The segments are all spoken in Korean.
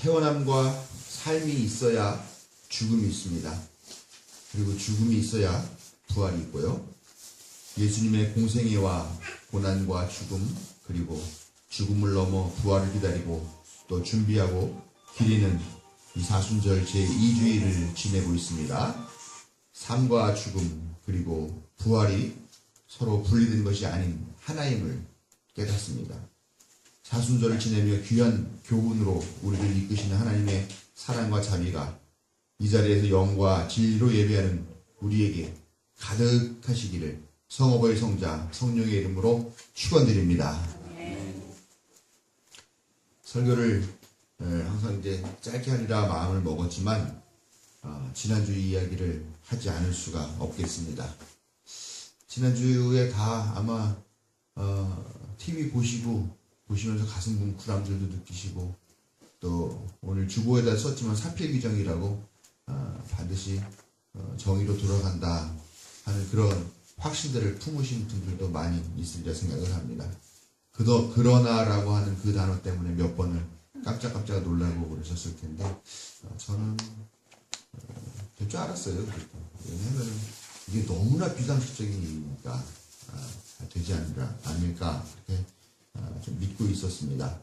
태어남과 삶이 있어야 죽음이 있습니다. 그리고 죽음이 있어야 부활이 있고요. 예수님의 공생애와 고난과 죽음, 그리고 죽음을 넘어 부활을 기다리고 또 준비하고 기리는 이 사순절 제2주일을 지내고 있습니다. 삶과 죽음 그리고 부활이 서로 분리된 것이 아닌 하나임을 깨닫습니다. 사순절을 지내며 귀한 교훈으로 우리를 이끄시는 하나님의 사랑과 자비가 이 자리에서 영과 진리로 예배하는 우리에게 가득하시기를 성어버의 성자 성령의 이름으로 축원드립니다. 설교를 항상 이제 짧게 하리라 마음을 먹었지만 지난주 이야기를 하지 않을 수가 없겠습니다. 지난주에 다 아마 TV 보시면서 가슴 뭉클함들도 느끼시고 또 오늘 주보에다 썼지만 사필규정이라고 반드시 정의로 돌아간다 하는 그런 확신들을 품으신 분들도 많이 있으리라 생각을 합니다. 그러나라고 하는 그 단어 때문에 몇 번을 깜짝깜짝 놀라고 그러셨을 텐데 저는 될 줄 알았어요. 왜냐하면 이게 너무나 비상식적인 일이니까 되지 않을까 그렇게 좀 믿고 있었습니다.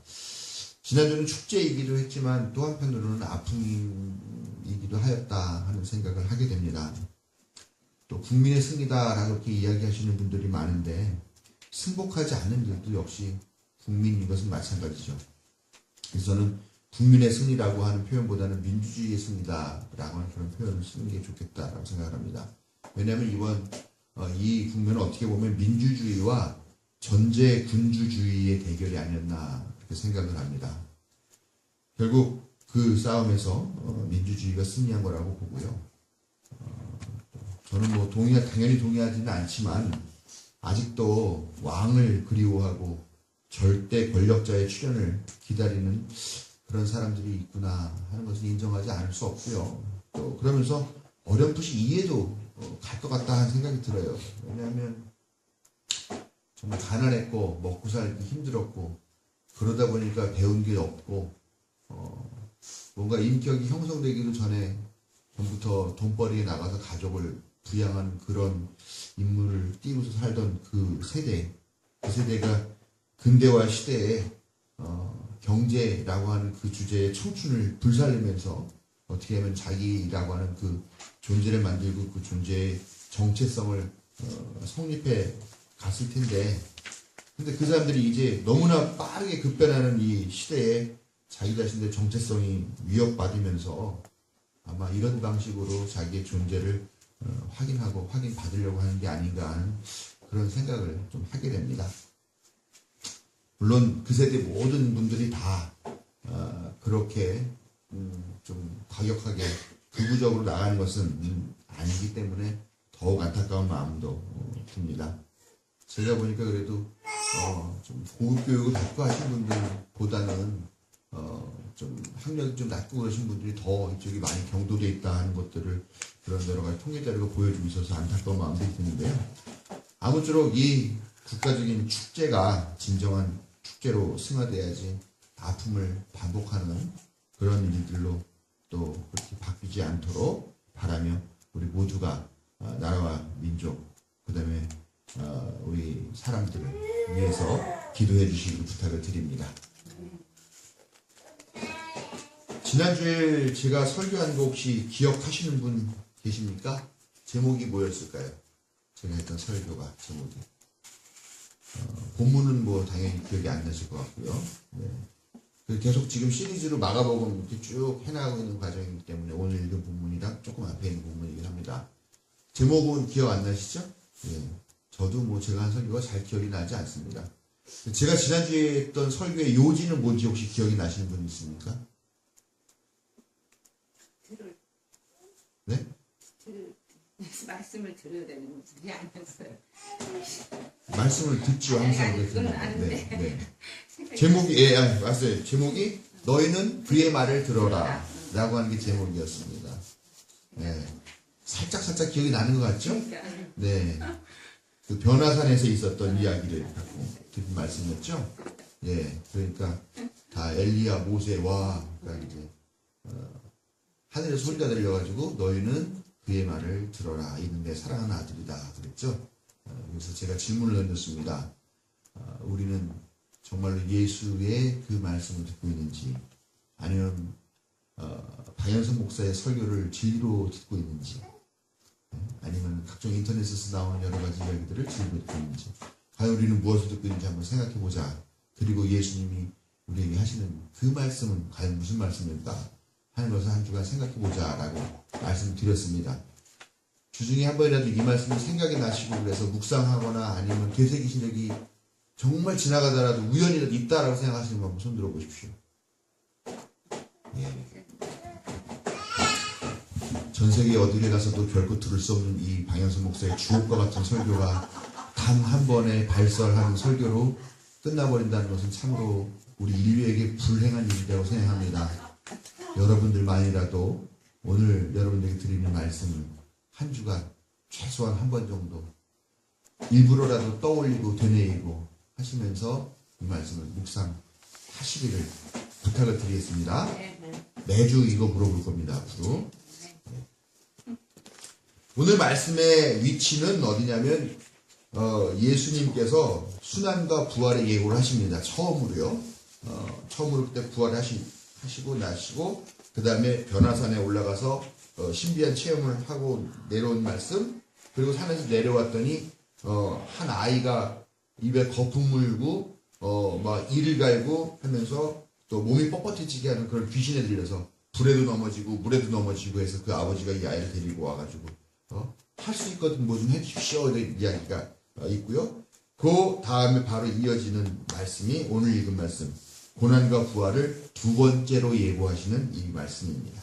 지난주는 축제이기도 했지만 또 한편으로는 아픔이기도 하였다 하는 생각을 하게 됩니다. 또 국민의 승리다라고 이렇게 이야기하시는 분들이 많은데 승복하지 않는 일도 역시 국민인 것은 마찬가지죠. 그래서 저는 국민의 승리라고 하는 표현보다는 민주주의의 승리다라고 하는 그런 표현을 쓰는 게 좋겠다라고 생각을 합니다. 왜냐하면 이번 이 국면은 어떻게 보면 민주주의와 전제 군주주의의 대결이 아니었나 그렇게 생각을 합니다. 결국 그 싸움에서 민주주의가 승리한 거라고 보고요. 저는 뭐 당연히 동의하지는 않지만 아직도 왕을 그리워하고 절대 권력자의 출현을 기다리는 그런 사람들이 있구나 하는 것을 인정하지 않을 수 없고요. 또 그러면서 어렴풋이 이해도 갈 것 같다 하는 생각이 들어요. 왜냐하면 정말 가난했고 먹고 살기 힘들었고 그러다 보니까 배운 게 없고 뭔가 인격이 형성되기도 전에 전부터 돈벌이에 나가서 가족을 부양하는 그런 인물을 띄우서 살던 그 세대가 근대화 시대에 경제라고 하는 그 주제에 청춘을 불살리면서 어떻게 하면 자기라고 하는 그 존재를 만들고 그 존재의 정체성을 성립해 갔을 텐데 근데 그 사람들이 이제 너무나 빠르게 급변하는 이 시대에 자기 자신의 정체성이 위협받으면서 아마 이런 방식으로 자기의 존재를 확인받으려고 하는 게 아닌가 하는 그런 생각을 좀 하게 됩니다. 물론 그 세대 모든 분들이 다 그렇게 좀 과격하게 극우적으로 나가는 것은 아니기 때문에 더욱 안타까운 마음도 듭니다. 제가 보니까 그래도 좀 고급 교육을 받고 하신 분들보다는 좀 학력이 좀 낮고 그러신 분들이 더 이쪽이 많이 경도돼 있다 하는 것들을 그런 여러 가지 통계 자료가 보여주고 있어서 안타까운 마음들이 드는데요. 아무쪼록 이 국가적인 축제가 진정한 축제로 승화돼야지 아픔을 반복하는 그런 일들로 또 그렇게 바뀌지 않도록 바라며 우리 모두가 나라와 민족 그 다음에 우리 사람들을 위해서 기도해 주시길 부탁을 드립니다. 지난주에 제가 설교한 거 혹시 기억하시는 분 계십니까? 제목이 뭐였을까요? 제가 했던 설교가 제목이 본문은 뭐 당연히 기억이 안 나실 것 같고요. 네. 계속 지금 시리즈로 마가복음 이렇게 쭉 해나가고 있는 과정이기 때문에 오늘 읽은 본문이랑 조금 앞에 있는 본문이긴 합니다. 제목은 기억 안 나시죠? 네. 저도 뭐 제가 한 설교가 잘 기억이 나지 않습니다. 제가 지난주에 했던 설교의 요지는 뭔지 혹시 기억이 나시는 분 있습니까? 네? 말씀을 들어야 되는 분이 아니었어요. 말씀을 듣죠 항상. 그건 아닌데. 네. 제목이 맞아요. 제목이 너희는 그의 말을 들어라 라고 하는 게 제목이었습니다. 네. 살짝 기억이 나는 것 같죠? 네. 그 변화산에서 있었던 이야기를 갖고 드린 말씀이었죠? 예, 그러니까 다 엘리야, 모세, 와, 그러니까 이제 하늘의 소리가 들려가지고 너희는 그의 말을 들어라. 이는 내 사랑하는 아들이다. 그랬죠. 그래서 제가 질문을 던졌습니다. 우리는 정말로 예수의 그 말씀을 듣고 있는지, 아니면 박연선 목사의 설교를 진리로 듣고 있는지, 아니면 각종 인터넷에서 나오는 여러 가지 이야기들을 진리로 듣고 있는지, 과연 우리는 무엇을 듣고 있는지 한번 생각해 보자. 그리고 예수님이 우리에게 하시는 그 말씀은 과연 무슨 말씀일까 하는 것을 한 주간 생각해 보자라고 말씀드렸습니다. 주중에 한 번이라도 이 말씀이 생각이 나시고 그래서 묵상하거나 아니면 되새기신 적이 정말 지나가더라도 우연이라도 있다라고 생각하시는 분 한번 손 들어 보십시오. 예. 전 세계 어디에 가서도 결코 들을 수 없는 이 박연선 목사의 주옥과 같은 설교가 단 한 번에 발설하는 설교로 끝나버린다는 것은 참으로 우리 인류에게 불행한 일이라고 생각합니다. 여러분들만이라도 오늘 여러분들에게 드리는 말씀을 한 주간 최소한 한 번 정도 일부러라도 떠올리고 되뇌이고 하시면서 이 말씀을 묵상하시기를 부탁을 드리겠습니다. 매주 이거 물어볼 겁니다. 앞으로. 오늘 말씀의 위치는 어디냐면 예수님께서 순환과 부활의 예고를 하십니다. 처음으로요. 처음으로 그때 부활하시고 나시고 그 다음에 변화산에 올라가서 신비한 체험을 하고 내려온 말씀, 그리고 산에서 내려왔더니 한 아이가 입에 거품 물고 막 이를 갈고 하면서 또 몸이 뻣뻣해지게 하는 그런 귀신에 들려서 불에도 넘어지고 물에도 넘어지고 해서 그 아버지가 이 아이를 데리고 와가지고 할 수 있거든 뭐 좀 해주십시오 이런 이야기가 있고요. 그 다음에 바로 이어지는 말씀이 오늘 읽은 말씀, 고난과 부활을 두 번째로 예고하시는 이 말씀입니다.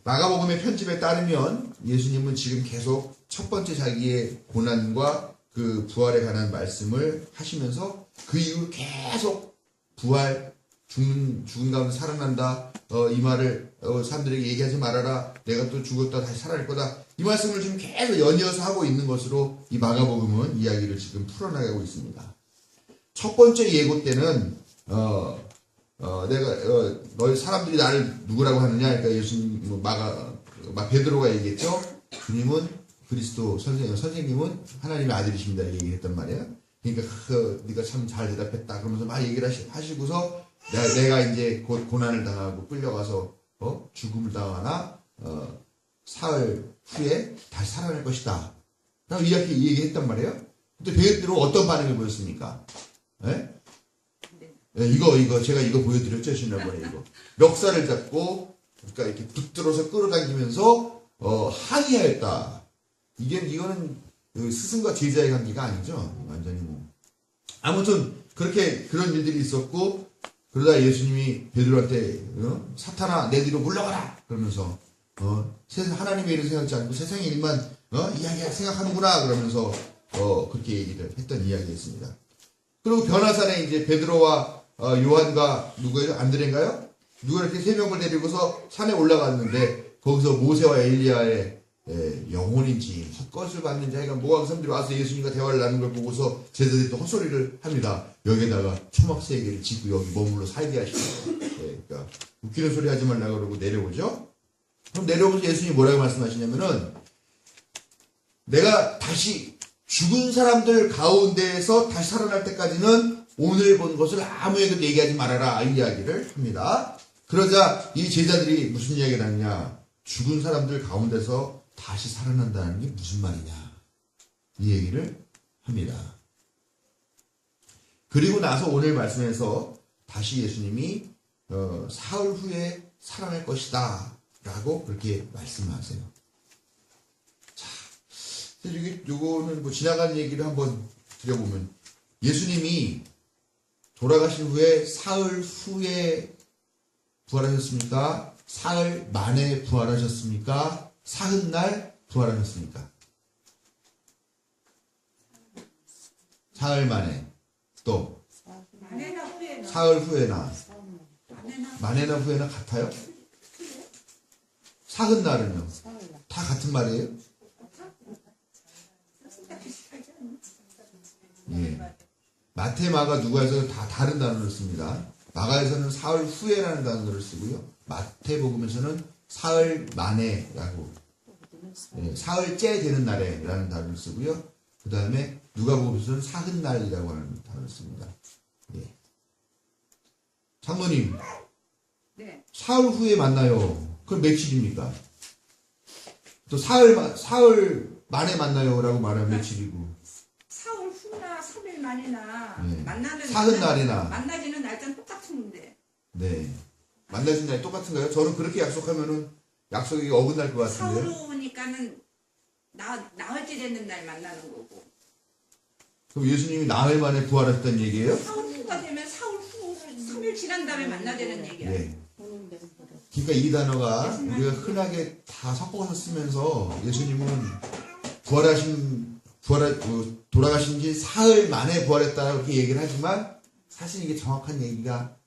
마가복음의 편집에 따르면 예수님은 지금 계속 첫 번째 자기의 고난과 그 부활에 관한 말씀을 하시면서 그 이후로 계속 부활, 죽은 가운데 살아난다, 이 말을 사람들에게 얘기하지 말아라, 내가 또 죽었다 다시 살아날 거다, 이 말씀을 지금 계속 연이어서 하고 있는 것으로 이 마가복음은 이야기를 지금 풀어나가고 있습니다. 첫 번째 예고 때는 너희 사람들이 나를 누구라고 하느냐, 그러니까 예수님 베드로가 얘기했죠. 주님은 그리스도 선생님은 하나님의 아들이십니다 얘기했단 말이에요. 그러니까 네가 참 잘 대답했다 그러면서 막 얘기를 하시고서 내가 이제 곧 고난을 당하고 끌려가서 죽음을 당하나 사흘 후에 다시 살아날 것이다 라고 이렇게 얘기했단 말이에요. 근데 베드로 어떤 반응을 보였습니까? 예? 이거 제가 이거 보여드렸죠 지난번에. 이거 멱살을 잡고 그러니까 이렇게 붙들어서 끌어당기면서 항의하였다. 이거는 스승과 제자의 관계가 아니죠. 완전히 뭐. 아무튼 그런 일들이 있었고, 그러다 예수님이 베드로한테 사탄아 내 뒤로 물러가라 그러면서 하나님의 일을 생각하지 않고 세상의 일만 생각하는구나 그러면서 그렇게 얘기를 했던 이야기였습니다. 그리고 변화산에 이제 베드로와 요한과 누구예요? 안드레인가요? 누가 이렇게 세 명을 데리고서 산에 올라갔는데 거기서 모세와 엘리야의 영혼인지 헛것을 받는지 하여간 모압 사람들이 와서 예수님과 대화를 나누는 걸 보고서 제자들이 또 헛소리를 합니다. 여기에다가 초막 3개를 짓고 여기 머물러 살게 하시고, 그러니까 웃기는 소리 하지 말라 그러고 내려오죠. 그럼 내려오면서 예수님이 뭐라고 말씀하시냐면은 내가 다시 죽은 사람들 가운데에서 다시 살아날 때까지는 오늘 본 것을 아무에게도 얘기하지 말아라 이 이야기를 합니다. 그러자 이 제자들이 무슨 이야기를 하느냐, 죽은 사람들 가운데서 다시 살아난다는 게 무슨 말이냐 이 얘기를 합니다. 그리고 나서 오늘 말씀에서 다시 예수님이 사흘 후에 살아날 것이다 라고 그렇게 말씀하세요. 자, 요거는 뭐 지나간 얘기를 한번 드려보면, 예수님이 돌아가신 후에 사흘 후에 부활하셨습니까? 사흘 만에 부활하셨습니까? 사흘날 부활하셨습니까? 사흘 만에. 또 사흘 후에나 만에나 후에나 같아요? 사흘날은요? 다 같은 말이에요? 예. 마태, 마가, 누가에서 다 다른 단어를 씁니다. 마가에서는 사흘 후에라는 단어를 쓰고요. 마태복음에서는 사흘 만에라고, 사흘째 되는 날에라는 단어를 쓰고요. 그 다음에 누가복음에서는 사흔날이라고 하는 단어를 씁니다. 예. 장로님, 네. 사흘 후에 만나요. 그럼 며칠입니까? 또 사흘 만에 만나요라고 말하면 며칠이고, 사흘 후나 3일 만이나 네. 만나는 사흔날이나. 만나지는 날짜는 똑같은데. 네. 만나신 날이 똑같은가요? 저는 그렇게 약속하면은 약속이 어긋날 것 사흘 같은데요. 후니까는 나흘째 되는 날 만나는 거고. 그럼 예수님이 나흘 만에 부활했다는 얘기예요? 사흘 후가 되면 사흘 후 3일 지난 다음에 만나자는 얘기야. 네. 그러니까 이 단어가 우리가 흔하게 다 섞어서 쓰면서 예수님은 돌아가신 지 사흘 만에 부활했다고 이렇게 얘기를 하지만 사실 이게 정확한 얘기가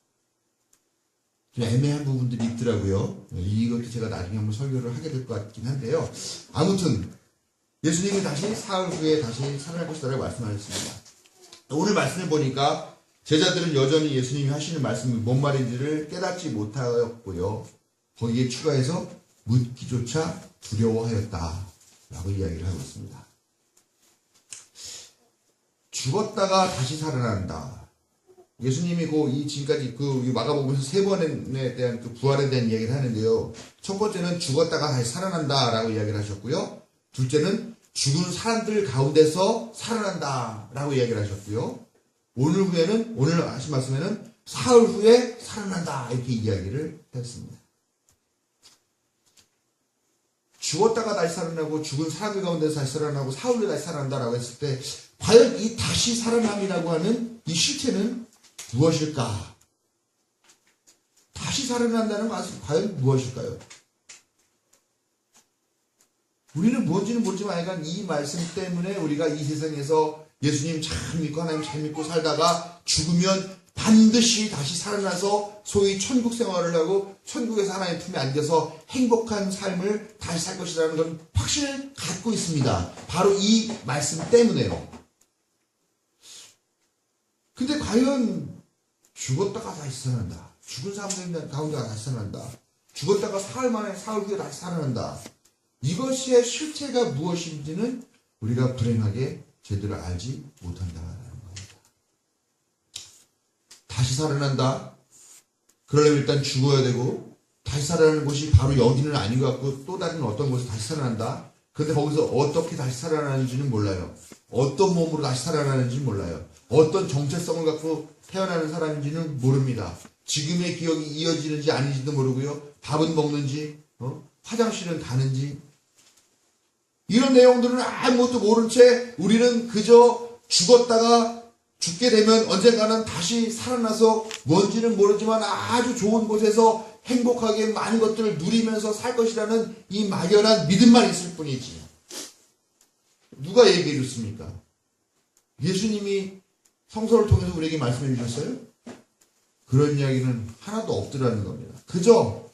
좀 애매한 부분들이 있더라고요. 이것도 제가 나중에 한번 설교를 하게 될 것 같긴 한데요. 아무튼 예수님이 다시 사흘 후에 다시 살아날 것이라고 말씀하셨습니다. 오늘 말씀을 보니까 제자들은 여전히 예수님이 하시는 말씀이 뭔 말인지를 깨닫지 못하였고요. 거기에 추가해서 묻기조차 두려워하였다 라고 이야기를 하고 있습니다. 죽었다가 다시 살아난다. 예수님이 지금까지 마가복음에서 3번에 대한 부활에 대한 이야기를 하는데요. 첫 번째는 죽었다가 다시 살아난다 라고 이야기를 하셨고요. 둘째는 죽은 사람들 가운데서 살아난다 라고 이야기를 하셨고요. 오늘 하신 말씀에는 사흘 후에 살아난다 이렇게 이야기를 했습니다. 죽었다가 다시 살아나고 죽은 사람들 가운데서 다시 살아나고 사흘 후에 다시 살아난다라고 했을 때 과연 이 다시 살아남이라고 하는 이 실체는 무엇일까? 다시 살아난다는 것은 과연 무엇일까요? 우리는 뭔지는 모르지만 하여간 이 말씀 때문에 우리가 이 세상에서 예수님 잘 믿고 하나님 잘 믿고 살다가 죽으면 반드시 다시 살아나서 소위 천국 생활을 하고 천국에서 하나님 품에 안겨서 행복한 삶을 다시 살 것이라는 건 확신을 갖고 있습니다. 바로 이 말씀 때문에요. 근데 과연 죽었다가 다시 살아난다. 죽은 사람들 가운데가 다시 살아난다. 죽었다가 사흘 후에 다시 살아난다. 이것의 실체가 무엇인지는 우리가 불행하게 제대로 알지 못한다는 겁니다. 다시 살아난다. 그러려면 일단 죽어야 되고 다시 살아나는 곳이 바로 여기는 아닌 것 같고 또 다른 어떤 곳에서 다시 살아난다. 그런데 거기서 어떻게 다시 살아나는지는 몰라요. 어떤 몸으로 다시 살아나는지는 몰라요. 어떤 정체성을 갖고 태어나는 사람인지는 모릅니다. 지금의 기억이 이어지는지 아닌지도 모르고요. 밥은 먹는지 화장실은 가는지 이런 내용들은 아무것도 모른 채 우리는 그저 죽게 되면 언젠가는 다시 살아나서 뭔지는 모르지만 아주 좋은 곳에서 행복하게 많은 것들을 누리면서 살 것이라는 이 막연한 믿음만 있을 뿐이지. 누가 얘기해 줬습니까? 예수님이 성서를 통해서 우리에게 말씀해 주셨어요? 그런 이야기는 하나도 없더라는 겁니다. 그저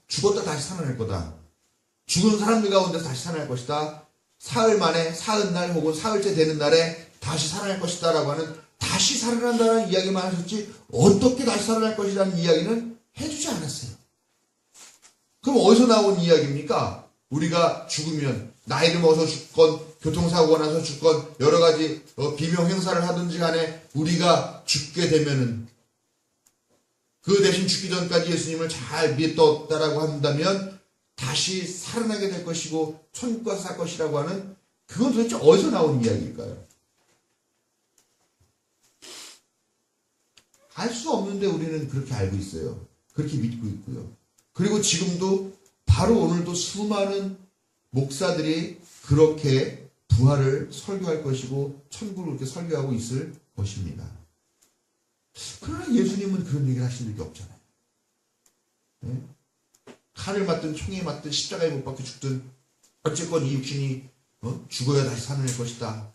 죽었다 다시 살아날 거다. 죽은 사람들 가운데 다시 살아날 것이다. 사흘 만에 사흔날 혹은 사흘째 되는 날에 다시 살아날 것이다 라고 하는 다시 살아난다는 이야기만 하셨지 어떻게 다시 살아날 것이라는 이야기는 해주지 않았어요. 그럼 어디서 나온 이야기입니까? 우리가 죽으면 나이를 먹어서 죽건 교통사고가 나서 죽건 여러 가지 비명 행사를 하든지 간에 우리가 죽게 되면은 그 대신 죽기 전까지 예수님을 잘 믿었다라고 한다면 다시 살아나게 될 것이고 천국 가서 살 것이라고 하는 그건 도대체 어디서 나온 이야기일까요? 알 수 없는데 우리는 그렇게 알고 있어요. 그렇게 믿고 있고요. 그리고 지금도 바로 오늘도 수많은 목사들이 그렇게 부활을 설교할 것이고 천국을 그렇게 설교하고 있을 것입니다. 그러나 예수님은 그런 얘기를 하신 적이 없잖아요. 네? 칼을 맞든 총에 맞든 십자가에 못 박혀 죽든 어쨌건 이 육신이 죽어야 다시 살아날 것이다.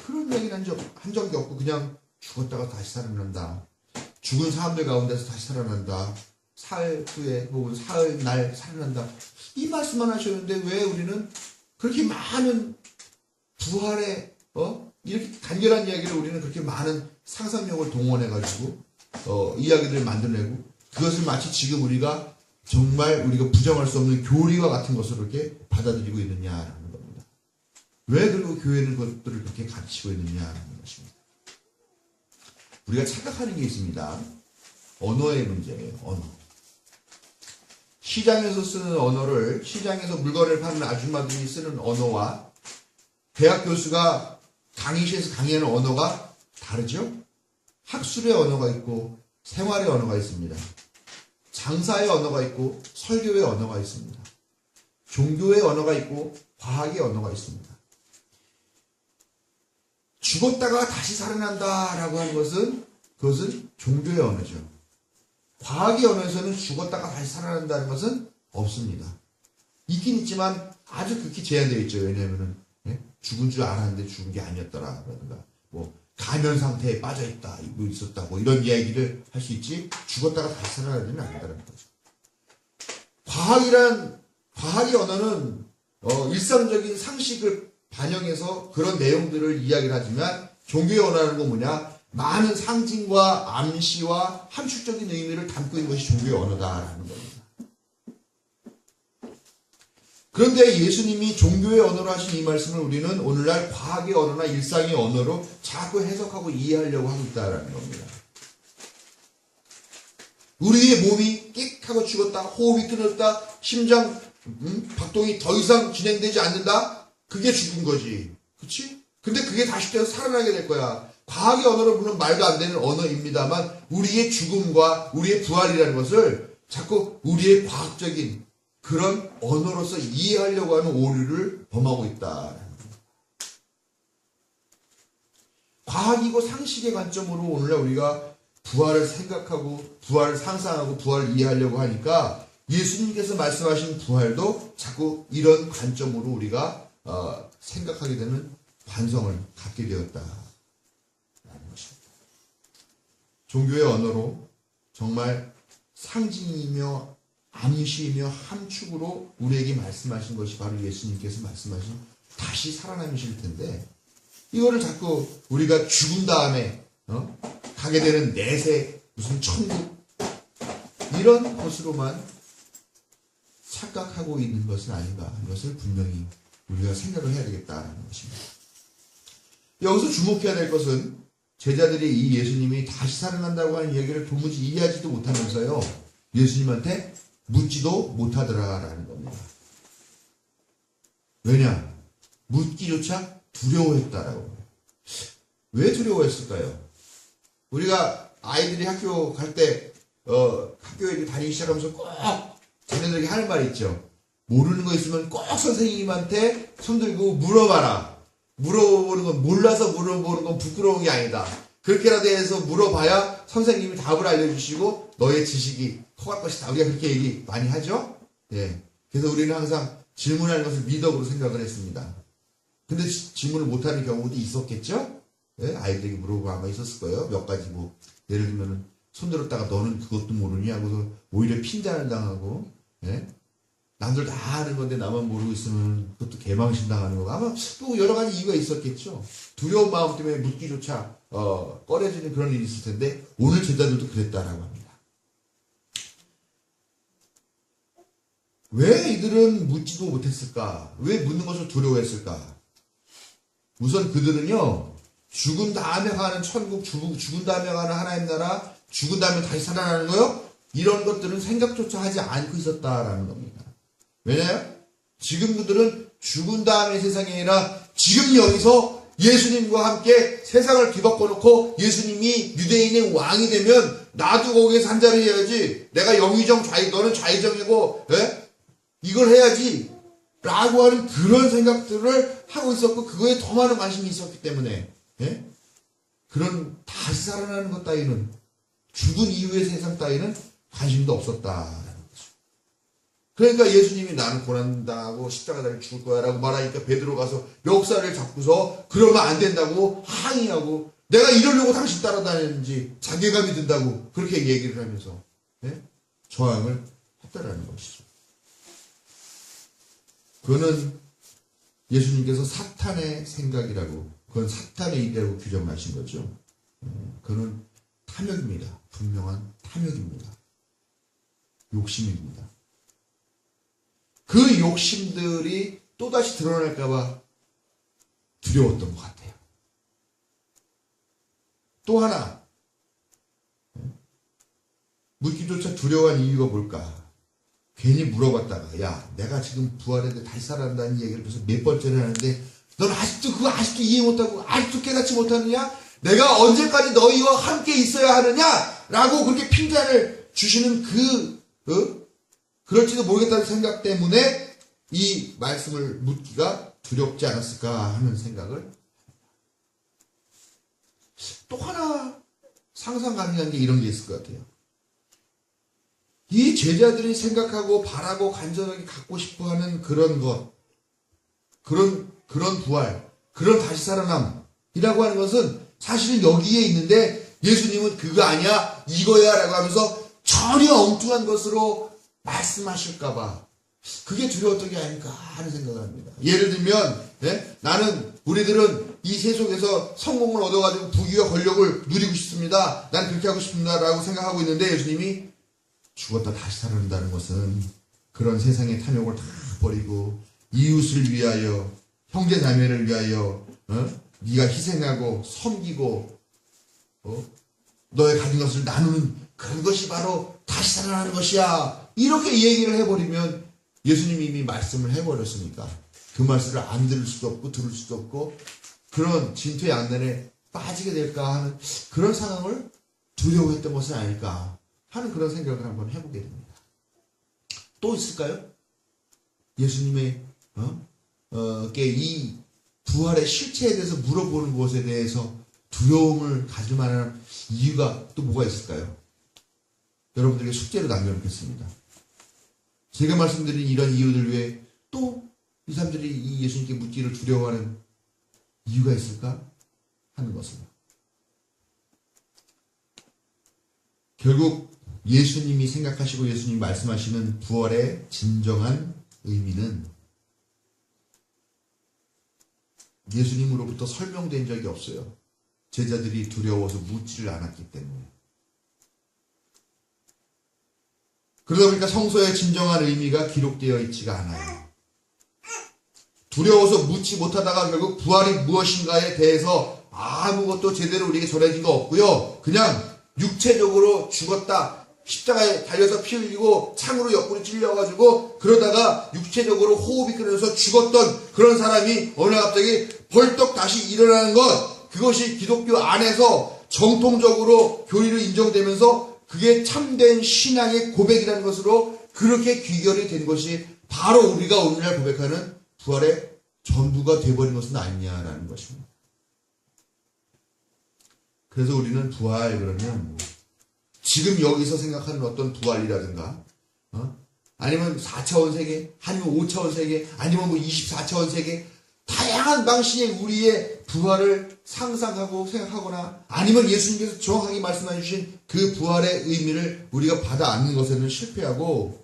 그런 얘기는 한 적이 없고 그냥 죽었다가 다시 살아난다. 죽은 사람들 가운데서 다시 살아난다. 사흘 후에 혹은 사흘 날 살아난다. 이 말씀만 하셨는데 왜 우리는 그렇게 많은 부활의 이렇게 간결한 이야기를 우리는 그렇게 많은 상상력을 동원해가지고 이야기들을 만들어내고 그것을 마치 지금 우리가 정말 우리가 부정할 수 없는 교리와 같은 것으로 이렇게 받아들이고 있느냐라는 겁니다. 왜 그리고 교회는 그것들을 그렇게 가르치고 있느냐라는 것입니다. 우리가 착각하는 게 있습니다. 언어의 문제예요. 언어. 시장에서 쓰는 언어를 시장에서 물건을 파는 아줌마들이 쓰는 언어와 대학 교수가 강의실에서 강의하는 언어가 다르죠? 학술의 언어가 있고 생활의 언어가 있습니다. 장사의 언어가 있고 설교의 언어가 있습니다. 종교의 언어가 있고 과학의 언어가 있습니다. 죽었다가 다시 살아난다라고 하는 그것은 종교의 언어죠. 과학의 언어에서는 죽었다가 다시 살아난다는 것은 없습니다. 있긴 있지만 아주 극히 제한되어 있죠. 왜냐하면 죽은 줄 알았는데 죽은 게 아니었더라라든가 뭐 가면 상태에 빠져있다, 뭐 있었다, 뭐 이런 이야기를 할 수 있지, 죽었다가 다시 살아나지는 않는다는 거죠. 과학의 언어는, 일상적인 상식을 반영해서 그런 내용들을 이야기를 하지만, 종교의 언어라는 건 뭐냐? 많은 상징과 암시와 함축적인 의미를 담고 있는 것이 종교의 언어다라는 겁니다. 그런데 예수님이 종교의 언어로 하신 이 말씀을 우리는 오늘날 과학의 언어나 일상의 언어로 자꾸 해석하고 이해하려고 하고 있다는 겁니다. 우리의 몸이 끽 하고 죽었다, 호흡이 끊었다, 심장 박동이 더 이상 진행되지 않는다, 그게 죽은 거지. 그치? 근데 그게 다시 돼서 살아나게 될 거야. 과학의 언어로 물론 말도 안 되는 언어입니다만 우리의 죽음과 우리의 부활이라는 것을 자꾸 우리의 과학적인 그런 언어로서 이해하려고 하는 오류를 범하고 있다. 과학이고 상식의 관점으로 오늘날 우리가 부활을 생각하고 부활을 상상하고 부활을 이해하려고 하니까 예수님께서 말씀하신 부활도 자꾸 이런 관점으로 우리가 생각하게 되는 관성을 갖게 되었다라는 것입니다. 종교의 언어로 정말 상징이며 암시이며 함축으로 우리에게 말씀하신 것이 바로 예수님께서 말씀하신 다시 살아남으실 텐데, 이거를 자꾸 우리가 죽은 다음에 가게 되는 내세, 무슨 천국 이런 것으로만 착각하고 있는 것은 아닌가 하는 것을 분명히 우리가 생각을 해야 되겠다는 것입니다. 여기서 주목해야 될 것은 제자들이 이 예수님이 다시 살아난다고 하는 얘기를 도무지 이해하지도 못하면서요, 예수님한테 묻지도 못하더라라는 겁니다. 왜냐? 묻기조차 두려워했다라고. 왜 두려워했을까요? 우리가 아이들이 학교 갈 때 학교에 다니기 시작하면서 꼭 자녀들에게 하는 말이 있죠. 모르는 거 있으면 꼭 선생님한테 손들고 물어봐라. 물어보는 건, 몰라서 물어보는 건 부끄러운 게 아니다. 그렇게라도 해서 물어봐야 선생님이 답을 알려주시고 너의 지식이 커갈 것이다. 우리가 그렇게 얘기 많이 하죠? 예. 그래서 우리는 항상 질문하는 것을 미덕으로 생각을 했습니다. 근데 질문을 못하는 경우도 있었겠죠? 예? 아이들에게 물어보고 아마 있었을 거예요. 몇 가지 뭐, 예를 들면은 손들었다가 너는 그것도 모르니? 하고서 오히려 핀잔을 당하고, 예? 남들 다 아는 건데 나만 모르고 있으면 그것도 개망신 당하는 거고, 아마 또 여러 가지 이유가 있었겠죠. 두려운 마음 때문에 묻기조차 꺼려지는 그런 일이 있을 텐데, 오늘 제자들도 그랬다라고 합니다. 왜 이들은 묻지도 못했을까? 왜 묻는 것을 두려워했을까? 우선 그들은요, 죽은 다음에 가는 천국, 죽은 다음에 가는 하나님 나라, 죽은 다음에 다시 살아나는 거요? 이런 것들은 생각조차 하지 않고 있었다라는 겁니다. 왜냐요? 지금 그들은 죽은 다음의 세상이 아니라 지금 여기서 예수님과 함께 세상을 뒤바꿔 놓고 예수님이 유대인의 왕이 되면 나도 거기에서 한 자리 해야지. 내가 영의정 너는 좌의정이고, 예? 이걸 해야지. 라고 하는 그런 생각들을 하고 있었고, 그거에 더 많은 관심이 있었기 때문에, 예? 그런 다시 살아나는 것 따위는, 죽은 이후의 세상 따위는 관심도 없었다. 그러니까 예수님이 나는 고난당하고 십자가를 죽을 거야 라고 말하니까 베드로 가서 멱살을 잡고서 그러면 안 된다고 항의하고, 내가 이러려고 당신 따라다녔는지 자괴감이 든다고 그렇게 얘기를 하면서, 예? 저항을 했다라는 것이죠. 그거는 예수님께서 사탄의 생각이라고 그건 사탄의 일이라고 규정을 하신 거죠. 그거는 탐욕입니다. 분명한 탐욕입니다. 욕심입니다. 그 욕심들이 또다시 드러날까봐 두려웠던 것 같아요. 또 하나, 묻기조차 두려워한 이유가 뭘까? 괜히 물어봤다가, 야, 내가 지금 부활해서 다시 살아난다는 얘기를 벌써 몇 번째를 하는데, 넌 아직도 이해 못하고, 아직도 깨닫지 못하느냐? 내가 언제까지 너희와 함께 있어야 하느냐? 라고 그렇게 핀잔을 주시는 그럴지도 모르겠다는 생각 때문에 이 말씀을 묻기가 두렵지 않았을까 하는 생각을. 또 하나 상상 가능한 게 이런 게 있을 것 같아요. 이 제자들이 생각하고 바라고 간절하게 갖고 싶어 하는 그런 것, 그런 부활, 그런 다시 살아남이라고 하는 것은 사실은 여기에 있는데 예수님은 그거 아니야, 이거야 라고 하면서 전혀 엉뚱한 것으로 말씀하실까봐 그게 두려웠던 게 아닐까 하는 생각을 합니다. 예를 들면 우리들은 이 세속에서 성공을 얻어가지고 부귀와 권력을 누리고 싶습니다. 난 그렇게 하고 싶습니다 라고 생각하고 있는데 예수님이 죽었다 다시 살아난다는 것은 그런 세상의 탐욕을 다 버리고 이웃을 위하여 형제 자매를 위하여 네가 희생하고 섬기고 너의 가진 것을 나누는 그런 것이 바로 다시 살아나는 것이야. 이렇게 얘기를 해버리면 예수님이 이미 말씀을 해버렸으니까 그 말씀을 안 들을 수도 없고 들을 수도 없고 그런 진퇴 양난에 빠지게 될까 하는 그런 상황을 두려워했던 것은 아닐까 하는 그런 생각을 한번 해보게 됩니다. 또 있을까요? 예수님의 이 부활의 실체에 대해서 물어보는 것에 대해서 두려움을 가질 만한 이유가 또 뭐가 있을까요? 여러분들에게 숙제로 남겨놓겠습니다. 제가 말씀드린 이런 이유들 외에 또 이 사람들이 이 예수님께 묻기를 두려워하는 이유가 있을까 하는 것입니다. 결국 예수님이 생각하시고 예수님이 말씀하시는 부활의 진정한 의미는 예수님으로부터 설명된 적이 없어요. 제자들이 두려워서 묻지를 않았기 때문에. 그러다 보니까 성서의 진정한 의미가 기록되어 있지가 않아요. 두려워서 묻지 못하다가 결국 부활이 무엇인가에 대해서 아무것도 제대로 우리에게 전해진 거 없고요. 그냥 육체적으로 죽었다. 십자가에 달려서 피 흘리고 창으로 옆구리 찔려가지고 그러다가 육체적으로 호흡이 끊어서 죽었던 그런 사람이 어느 날 갑자기 벌떡 다시 일어나는 것, 그것이 기독교 안에서 정통적으로 교리로 인정되면서 그게 참된 신앙의 고백이라는 것으로 그렇게 귀결이 된 것이 바로 우리가 오늘날 고백하는 부활의 전부가 되어버린 것은 아니냐라는 것입니다. 그래서 우리는 부활 그러면 지금 여기서 생각하는 어떤 부활이라든가 아니면 4차원 세계 아니면 5차원 세계 아니면 24차원 세계 다양한 방식의 우리의 부활을 상상하고 생각하거나 아니면 예수님께서 정확하게 말씀해 주신 그 부활의 의미를 우리가 받아 안는 것에는 실패하고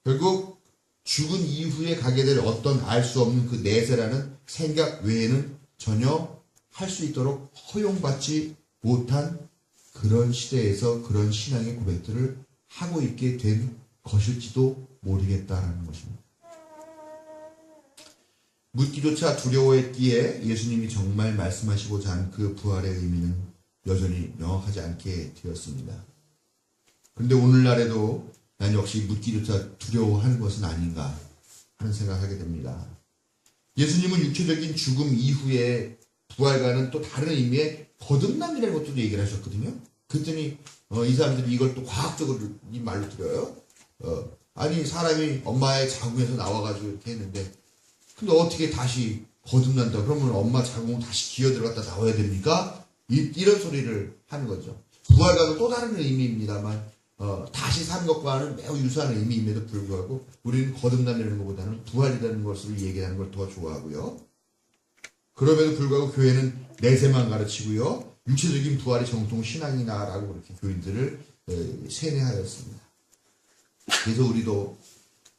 결국 죽은 이후에 가게 될 어떤 알 수 없는 그 내세라는 생각 외에는 전혀 할 수 있도록 허용받지 못한 그런 시대에서 그런 신앙의 고백들을 하고 있게 된 것일지도 모르겠다라는 것입니다. 묻기조차 두려워했기에 예수님이 정말 말씀하시고자 한 그 부활의 의미는 여전히 명확하지 않게 되었습니다. 그런데 오늘날에도 난 역시 묻기조차 두려워하는 것은 아닌가 하는 생각을 하게 됩니다. 예수님은 육체적인 죽음 이후에 부활과는 또 다른 의미의 거듭남이라는 것도 얘기를 하셨거든요. 그랬더니 이 사람들이 이걸 또 과학적으로 이 말로 들어요. 아니 사람이 엄마의 자궁에서 나와가지고 이렇게 했는데 근데 어떻게 다시 거듭난다 그러면 엄마 자궁 다시 기어 들어갔다 나와야 됩니까? 이런 소리를 하는 거죠. 부활과는 또 다른 의미입니다만 다시 산 것과는 매우 유사한 의미임에도 불구하고 우리는 거듭남이라는 것보다는 부활이라는 것을 얘기하는 걸 더 좋아하고요. 그럼에도 불구하고 교회는 내세만 가르치고요. 육체적인 부활이 정통 신앙이나라고 그렇게 교인들을 세뇌하였습니다. 그래서 우리도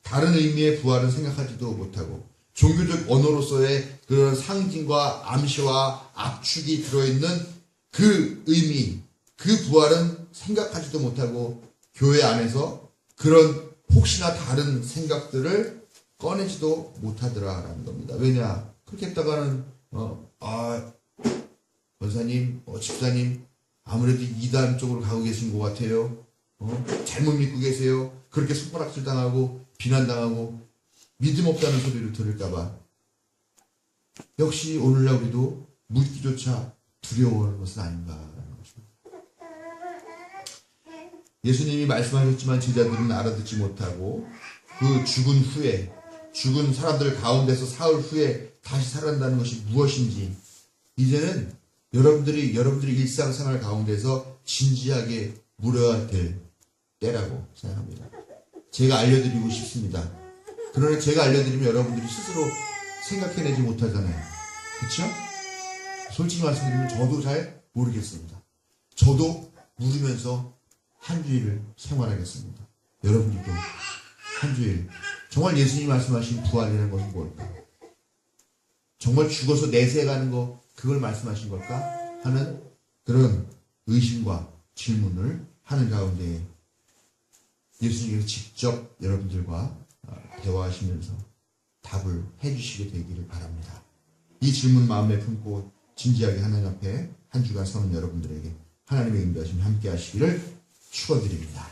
다른 의미의 부활은 생각하지도 못하고 종교적 언어로서의 그런 상징과 암시와 압축이 들어있는 그 의미, 그 부활은 생각하지도 못하고 교회 안에서 그런 혹시나 다른 생각들을 꺼내지도 못하더라라는 겁니다. 왜냐? 그렇게 했다가는 권사님, 집사님 아무래도 이단 쪽으로 가고 계신 것 같아요. 잘못 믿고 계세요. 그렇게 손가락질 당하고 비난당하고 믿음 없다는 소리를 들을까봐 역시 오늘날 우리도 묻기조차 두려워하는 것은 아닌가라는 것입니다. 예수님이 말씀하셨지만 제자들은 알아듣지 못하고 그 죽은 사람들 가운데서 사흘 후에 다시 살아난다는 것이 무엇인지 이제는 여러분들이 일상생활 가운데서 진지하게 물어야 될 때라고 생각합니다. 제가 알려드리고 싶습니다. 그러나 제가 알려드리면 여러분들이 스스로 생각해내지 못하잖아요. 그렇죠? 솔직히 말씀드리면 저도 잘 모르겠습니다. 저도 물으면서 한 주일을 생활하겠습니다. 여러분들도 한 주일 정말 예수님이 말씀하신 부활이라는 것은 뭘까? 정말 죽어서 내세가는 거 그걸 말씀하신 걸까? 하는 그런 의심과 질문을 하는 가운데 예수님께서 직접 여러분들과 대화하시면서 답을 해주시게 되기를 바랍니다. 이 질문 마음에 품고 진지하게 하나님 앞에 한 주간 서는 여러분들에게 하나님의 인도하심 함께 하시기를 축원드립니다.